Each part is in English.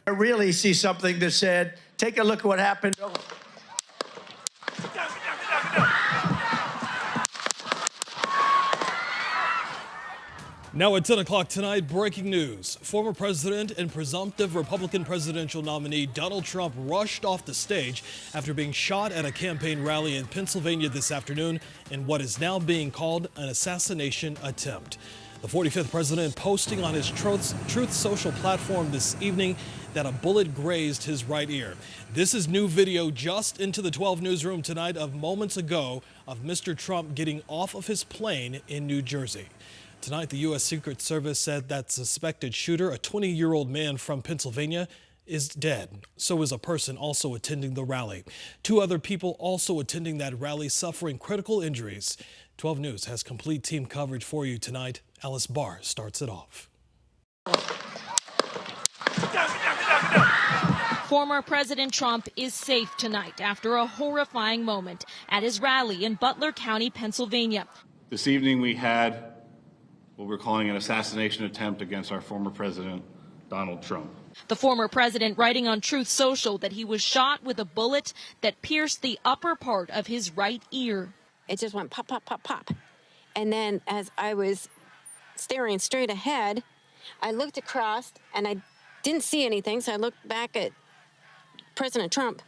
I really see something that said, take a look at what happened. Now at 10 o'clock tonight, breaking news. Former President and presumptive Republican presidential nominee Donald Trump rushed off the stage after being shot at a campaign rally in Pennsylvania this afternoon in what is now being called an assassination attempt. The 45th president posting on his Truth Social platform this evening that a bullet grazed his right ear. This is new video just into the 12 newsroom tonight of moments ago of Mr. Trump getting off of his plane in New Jersey. Tonight, the U.S. Secret Service said that suspected shooter, a 20-year-old man from Pennsylvania, is dead. So is a person also attending the rally. 2 other people also attending that rally suffering critical injuries. 12 News has complete team coverage for you tonight. Alice Barr starts it off. Former President Trump is safe tonight after a horrifying moment at his rally in Butler County, Pennsylvania. This evening we had what we're calling an assassination attempt against our former president, Donald Trump. The former president writing on Truth Social that he was shot with a bullet that pierced the upper part of his right ear. It just went pop, pop, pop, pop. And then as I was staring straight ahead, I looked across and I didn't see anything. So I looked back at President Trump,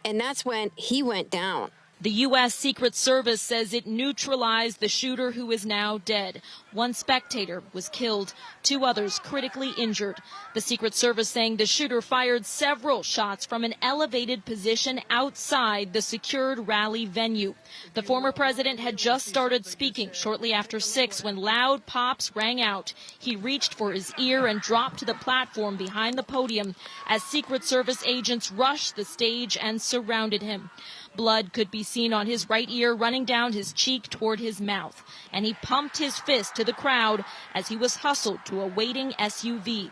and that's when he went down. The U.S. Secret Service says it neutralized the shooter, who is now dead. 1 spectator was killed, 2 others critically injured. The Secret Service saying the shooter fired several shots from an elevated position outside the secured rally venue. The former president had just started speaking shortly after 6 when loud pops rang out. He reached for his ear and dropped to the platform behind the podium as Secret Service agents rushed the stage and surrounded him. Blood could be seen on his right ear running down his cheek toward his mouth, and he pumped his fist to the crowd as he was hustled to a waiting SUV.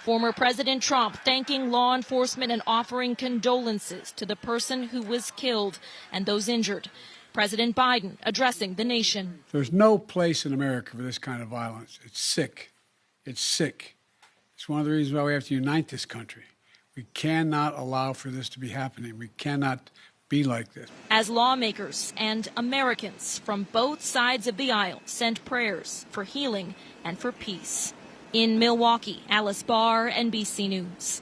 Former President Trump thanking law enforcement and offering condolences to the person who was killed and those injured. President Biden addressing the nation. There's no place in America for this kind of violence. It's sick. It's sick. It's one of the reasons why we have to unite this country. We cannot allow for this to be happening. We cannot be like this. As lawmakers and Americans from both sides of the aisle send prayers for healing and for peace. In Milwaukee, Alice Barr, NBC News.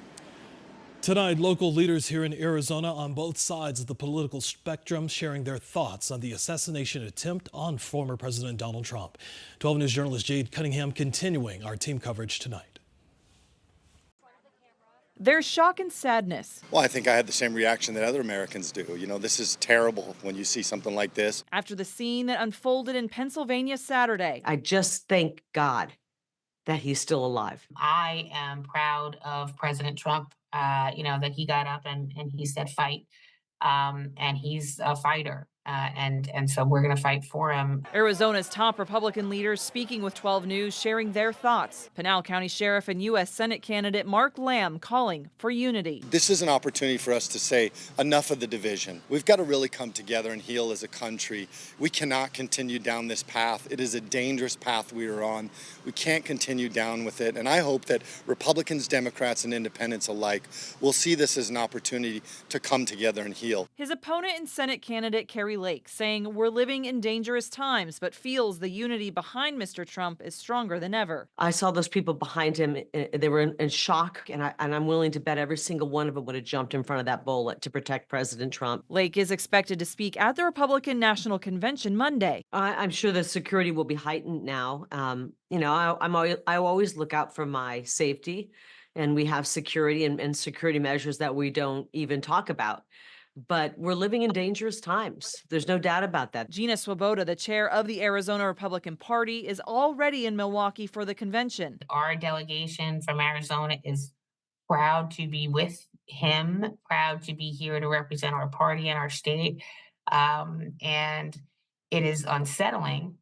Tonight, local leaders here in Arizona on both sides of the political spectrum sharing their thoughts on the assassination attempt on former President Donald Trump. 12 News journalist Jade Cunningham continuing our team coverage tonight. There's shock and sadness. Well, I think I had the same reaction that other Americans do. You know, this is terrible when you see something like this. After the scene that unfolded in Pennsylvania Saturday. I just thank God that he's still alive. I am proud of President Trump, that he got up and he said fight, and he's a fighter. And so we're going to fight for him. Arizona's top Republican leaders speaking with 12 News, sharing their thoughts. Pinal County Sheriff and U.S. Senate candidate Mark Lamb calling for unity. This is an opportunity for us to say enough of the division. We've got to really come together and heal as a country. We cannot continue down this path. It is a dangerous path we are on. We can't continue down with it. And I hope that Republicans, Democrats, and independents alike will see this as an opportunity to come together and heal. His opponent and Senate candidate Carrie Lake saying we're living in dangerous times, but feels the unity behind Mr. Trump is stronger than ever. I saw those people behind him. They were in shock, and I'm willing to bet every single one of them would have jumped in front of that bullet to protect President Trump. Lake is expected to speak at the Republican National Convention Monday. I'm sure the security will be heightened now. I always look out for my safety, and we have security and security measures that we don't even talk about. But we're living in dangerous times. There's no doubt about that. Gina Swoboda, the chair of the Arizona Republican Party, is already in Milwaukee for the convention. Our delegation from Arizona is proud to be with him, proud to be here to represent our party and our state. And it is unsettling,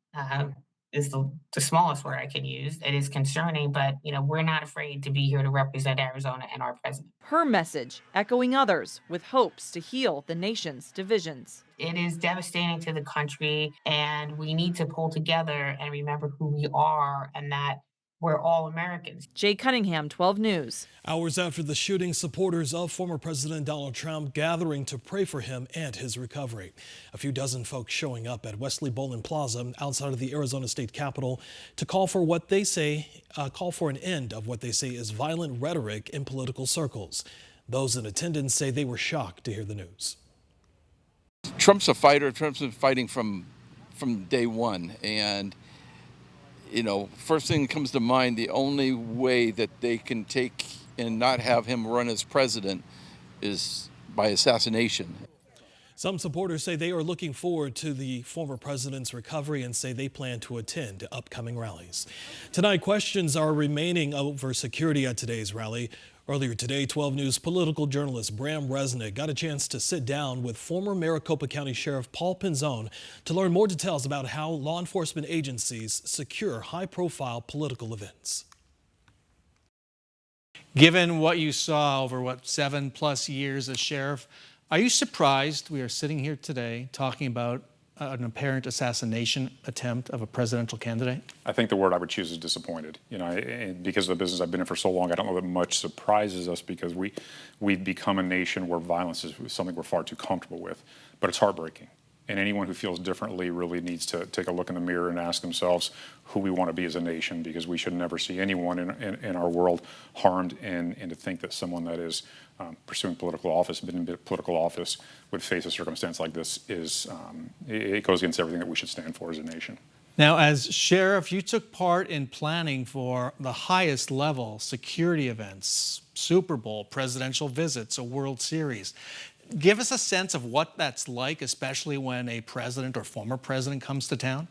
is the smallest word I can use. It is concerning, but we're not afraid to be here to represent Arizona and our president. Her message echoing others with hopes to heal the nation's divisions. It is devastating to the country, and we need to pull together and remember who we are, and that we're all Americans. Jay Cunningham, 12 News. Hours after the shooting, supporters of former President Donald Trump gathering to pray for him and his recovery. A few dozen folks showing up at Wesley Bolin Plaza outside of the Arizona State Capitol to call for an end of what they say is violent rhetoric in political circles. Those in attendance say they were shocked to hear the news. Trump's a fighter. Trump's been fighting from day one, and first thing that comes to mind, the only way that they can take and not have him run as president is by assassination. Some supporters say they are looking forward to the former president's recovery and say they plan to attend upcoming rallies. Tonight, questions are remaining over security at today's rally. Earlier today, 12 News political journalist Bram Resnick got a chance to sit down with former Maricopa County Sheriff Paul Pinzone to learn more details about how law enforcement agencies secure high-profile political events. Given what you saw over, 7+ years as sheriff, are you surprised we are sitting here today talking about an apparent assassination attempt of a presidential candidate? I think the word I would choose is disappointed. And because of the business I've been in for so long, I don't know that much surprises us because we've become a nation where violence is something we're far too comfortable with. But it's heartbreaking. And anyone who feels differently really needs to take a look in the mirror and ask themselves who we want to be as a nation, because we should never see anyone in our world harmed, and to think that someone that is pursuing political office, been in political office, would face a circumstance like this it goes against everything that we should stand for as a nation. Now, as sheriff, you took part in planning for the highest level security events, Super Bowl, presidential visits, a World Series. Give us a sense of what that's like, especially when a president or former president comes to town.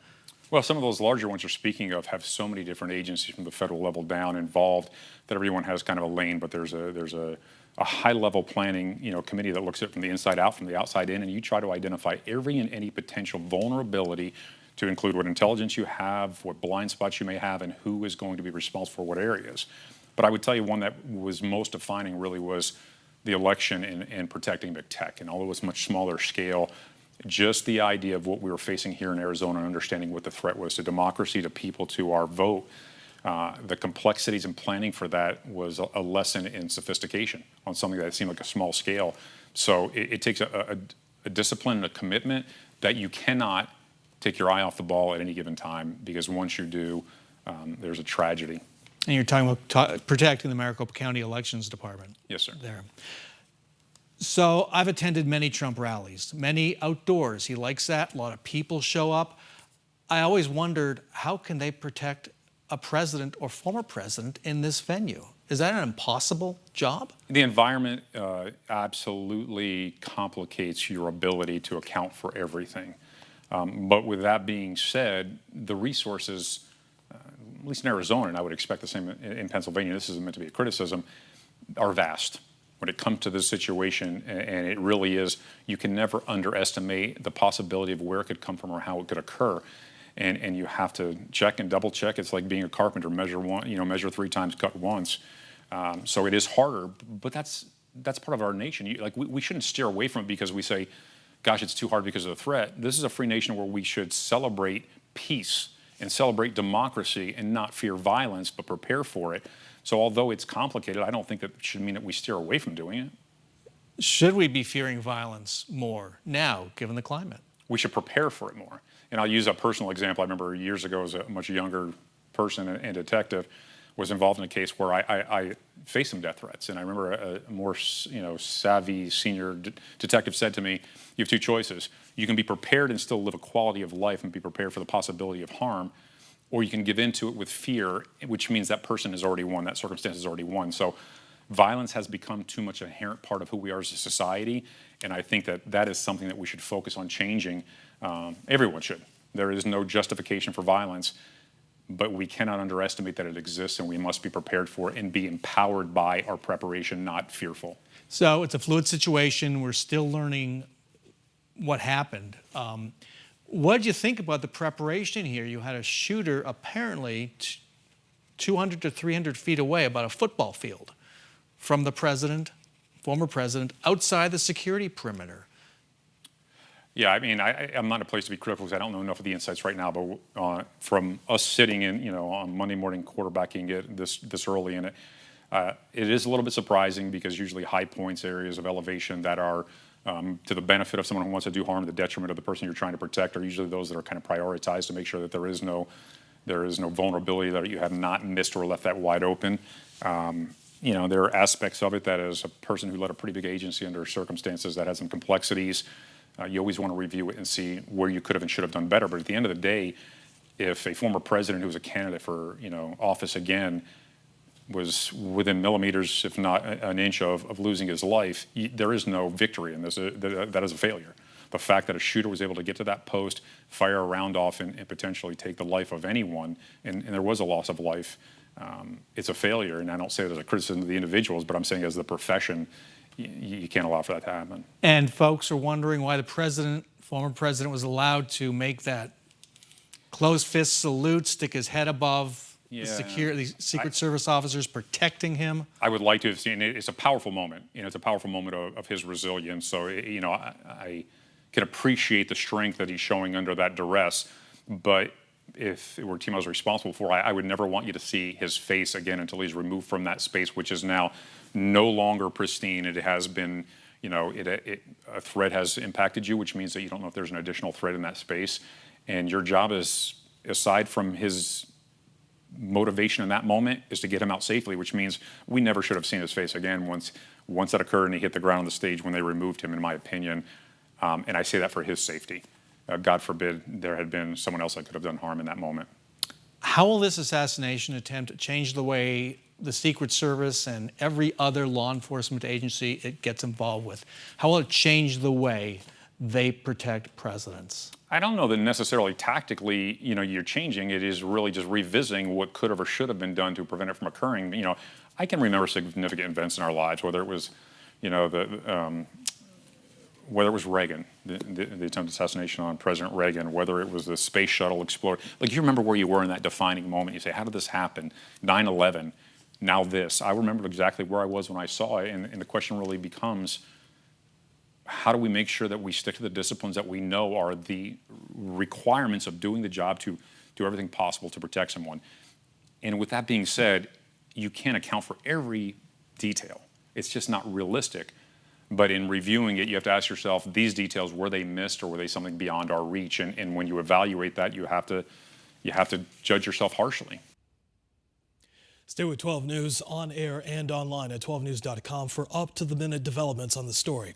Well, some of those larger ones you're speaking of have so many different agencies from the federal level down involved that everyone has kind of a lane, but there's a high-level planning committee that looks at it from the inside out, from the outside in, and you try to identify every and any potential vulnerability, to include what intelligence you have, what blind spots you may have, and who is going to be responsible for what areas. But I would tell you one that was most defining really was the election and protecting big tech. And although it's much smaller scale, just the idea of what we were facing here in Arizona and understanding what the threat was to democracy, to people, to our vote, the complexities in planning for that was a lesson in sophistication on something that seemed like a small scale. So it takes a discipline and a commitment that you cannot take your eye off the ball at any given time, because once you do, there's a tragedy. And you're talking about protecting the Maricopa County Elections Department. Yes, sir. There. So I've attended many Trump rallies, many outdoors. He likes that. A lot of people show up. I always wondered, how can they protect a president or former president in this venue? Is that an impossible job? The environment absolutely complicates your ability to account for everything. But with that being said, the resources, at least in Arizona, and I would expect the same in Pennsylvania, this isn't meant to be a criticism, are vast when it comes to this situation. And it really is, you can never underestimate the possibility of where it could come from or how it could occur. And you have to check and double check. It's like being a carpenter, measure 3 times, cut once. So it is harder, but that's part of our nation. We shouldn't steer away from it because we say, gosh, it's too hard because of the threat. This is a free nation where we should celebrate peace and celebrate democracy and not fear violence, but prepare for it. So although it's complicated, I don't think that should mean that we steer away from doing it. Should we be fearing violence more now, given the climate? We should prepare for it more. And I'll use a personal example. I remember years ago, as a much younger person and detective, was involved in a case where I faced some death threats. And I remember a more savvy senior detective said to me, you have 2 choices. You can be prepared and still live a quality of life and be prepared for the possibility of harm, or you can give into it with fear, which means that person has already won, that circumstance has already won. So violence has become too much an inherent part of who we are as a society, and I think that is something that we should focus on changing. Everyone should. There is no justification for violence, but we cannot underestimate that it exists, and we must be prepared for it and be empowered by our preparation, not fearful. So it's a fluid situation. We're still learning what happened. What did you think about the preparation here? You had a shooter apparently 200 to 300 feet away, about a football field, from the president, former president, outside the security perimeter. Yeah, I mean, I'm not in a place to be critical because I don't know enough of the insights right now. But from us sitting in, on Monday morning quarterbacking it this early in it, it is a little bit surprising because usually high points, areas of elevation that are to the benefit of someone who wants to do harm, the detriment of the person you're trying to protect, are usually those that are kind of prioritized to make sure that there is no vulnerability, that you have not missed or left that wide open. There are aspects of it that, as a person who led a pretty big agency under circumstances that had some complexities, you always want to review it and see where you could have and should have done better. But at the end of the day, if a former president who was a candidate for office again was within millimeters, if not an inch, of losing his life, there is no victory in this. That is a failure. The fact that a shooter was able to get to that post, fire a round off, and potentially take the life of anyone, and there was a loss of life, it's a failure. And I don't say it as a criticism of the individuals, but I'm saying as the profession, you can't allow for that to happen. And folks are wondering why the former president, was allowed to make that closed fist salute, stick his head above the Secret Service officers protecting him. I would like to have seen it. It's a powerful moment. It's a powerful moment of his resilience. So, I can appreciate the strength that he's showing under that duress. But if it were a team I was responsible for, I would never want you to see his face again until he's removed from that space, which is now no longer pristine. It has been, a threat has impacted you, which means that you don't know if there's an additional threat in that space. And your job is, aside from his motivation in that moment, is to get him out safely, which means we never should have seen his face again once that occurred and he hit the ground on the stage when they removed him, in my opinion. And I say that for his safety. God forbid there had been someone else that could have done harm in that moment. How will this assassination attempt change the way the Secret Service and every other law enforcement agency it gets involved with? How will it change the way they protect presidents? I don't know that necessarily tactically, you're changing. It is really just revisiting what could have or should have been done to prevent it from occurring. I can remember significant events in our lives, whether it was, whether it was Reagan, the attempted assassination on President Reagan, whether it was the space shuttle explosion. Like, you remember where you were in that defining moment. You say, how did this happen? 9/11, now this. I remember exactly where I was when I saw it, and the question really becomes, how do we make sure that we stick to the disciplines that we know are the requirements of doing the job to do everything possible to protect someone? And with that being said, you can't account for every detail. It's just not realistic. But in reviewing it, you have to ask yourself, these details, were they missed or were they something beyond our reach? And when you evaluate that, you have to judge yourself harshly. Stay with 12 News on air and online at 12news.com for up-to-the-minute developments on the story.